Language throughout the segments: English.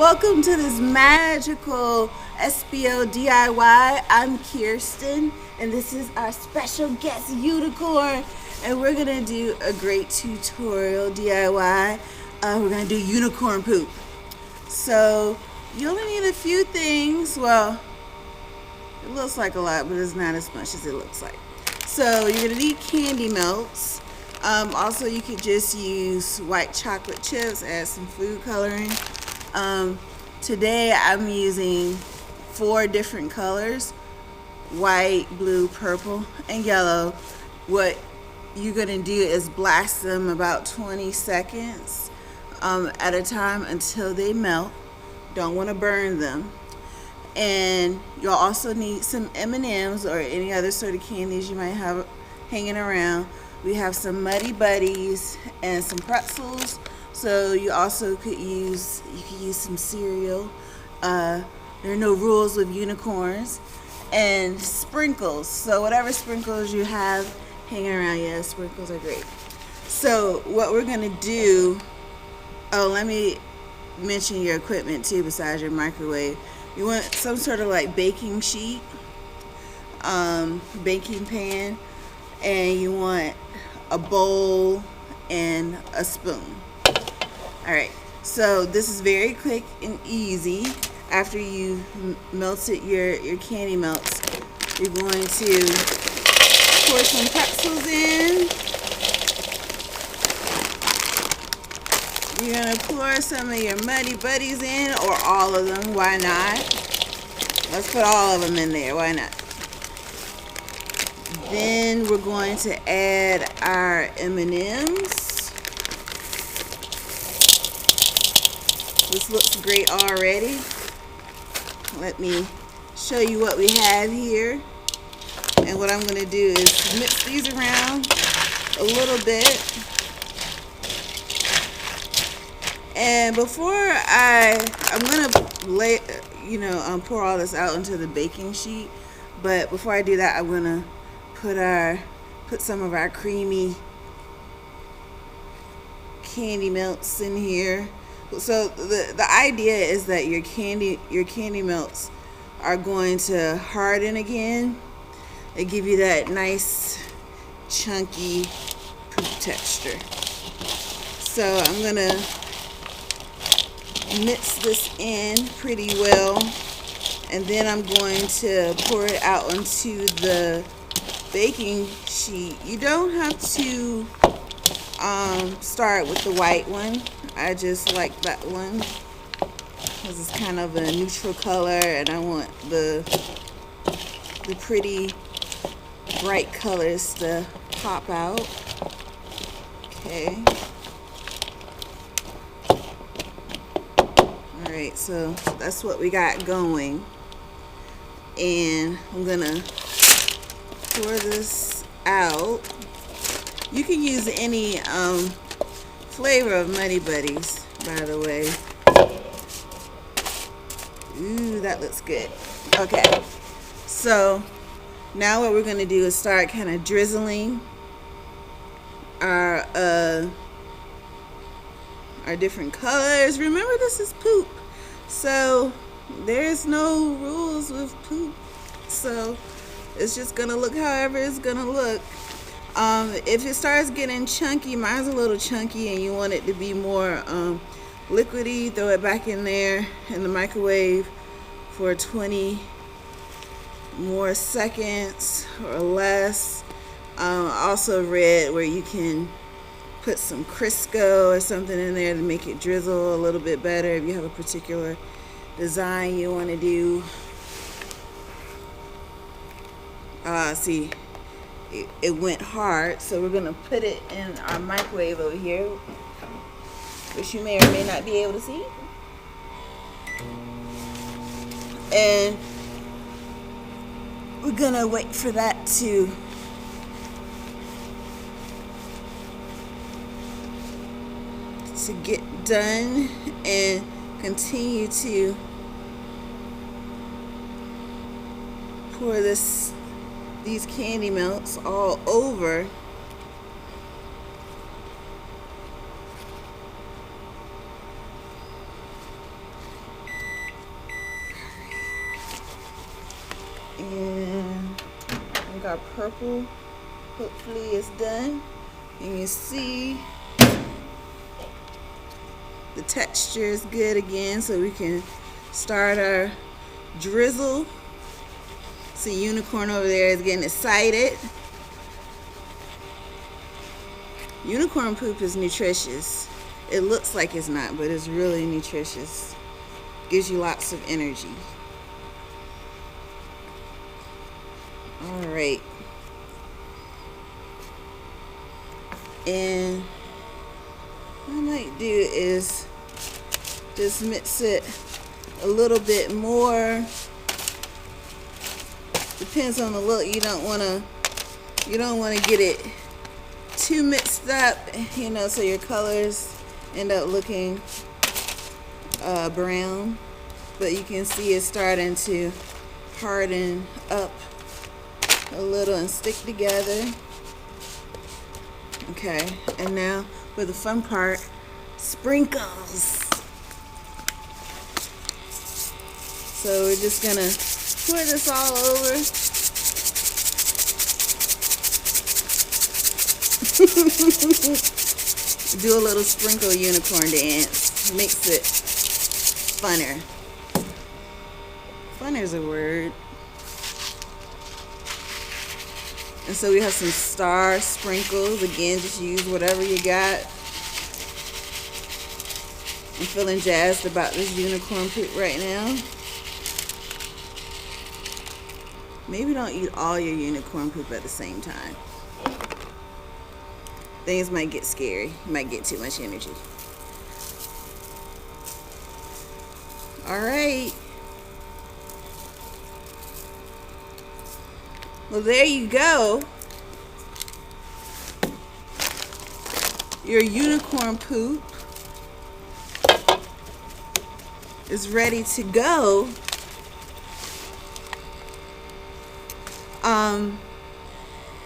Welcome to this magical SPL DIY. I'm Keirstin, and this is our special guest unicorn. And we're gonna do a great tutorial DIY. We're gonna do unicorn poop. So you only need a few things. Well, it looks like a lot, but it's not as much as it looks like. So you're gonna need candy melts. Also, you could just use white chocolate chips, add some food coloring. Today I'm using 4 different colors: white, blue, purple, and yellow. What you're gonna do is blast them about 20 seconds at a time until they melt. Don't want to burn them. And you'll also need some M&Ms or any other sort of candies you might have hanging around. We have some Muddy Buddies and some pretzels. So you also could use some cereal. There are no rules with unicorns. And sprinkles. So whatever sprinkles you have hanging around, yeah, sprinkles are great. So what we're gonna do, let me mention your equipment too besides your microwave. You want some sort of like baking sheet, baking pan, and you want a bowl and a spoon. Alright, so this is very quick and easy. After you melted your candy melts, you're going to pour some pretzels in. You're going to pour some of your Muddy Buddies in, or all of them, why not? Let's put all of them in there, why not? Then we're going to add our M&Ms. This looks great already. Let me show you what we have here. And what I'm going to do is mix these around a little bit. And before I'm going to pour all this out into the baking sheet. But before I do that, I'm going to put some of our creamy candy melts in here. So the idea is that your candy melts are going to harden again. They give you that nice chunky poop texture. So I'm gonna mix this in pretty well, and then I'm going to pour it out onto the baking sheet. You don't have to start with the white one. I just like that one because it's kind of a neutral color, and I want the pretty bright colors to pop out. Okay. Alright, so that's what we got going. And I'm gonna pour this out. You can use any flavor of Muddy Buddies, by the way. Ooh, that looks good. Okay, so now what we're going to do is start kind of drizzling our different colors. Remember, this is poop, so there's no rules with poop. So it's just going to look however it's going to look. If it starts getting chunky, mine's a little chunky, and you want it to be more liquidy, throw it back in there in the microwave for 20 more seconds or less. I also read where you can put some Crisco or something in there to make it drizzle a little bit better if you have a particular design you want to do. See, it went hard, so we're gonna put it in our microwave over here, which you may or may not be able to see. And we're gonna wait for that to get done, and continue to pour these candy melts all over. And I got purple. Hopefully it's done. And you see the texture is good again, so we can start our drizzle. See, Unicorn over there is getting excited. Unicorn poop is nutritious. It looks like it's not, but it's really nutritious. Gives you lots of energy. All right. And what I might do is just mix it a little bit more. Depends on the look. You don't want to get it too mixed up, you know, so your colors end up looking brown. But you can see it's starting to harden up a little and stick together. Okay, and now for the fun part, sprinkles. So we're just gonna pour this all over. Do a little sprinkle unicorn dance. Makes it funner. Funner's a word. And so we have some star sprinkles. Again, just use whatever you got. I'm feeling jazzed about this unicorn poop right now. Maybe don't eat all your unicorn poop at the same time. Things might get scary. You might get too much energy. All right. Well, there you go. Your unicorn poop is ready to go.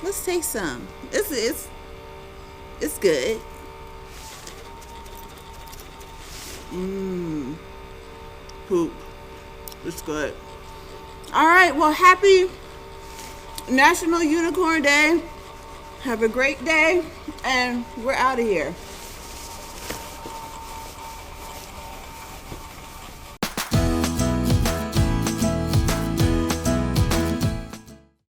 Let's take some. It's good. Poop. It's good. All right. Well, happy National Unicorn Day. Have a great day, and we're out of here.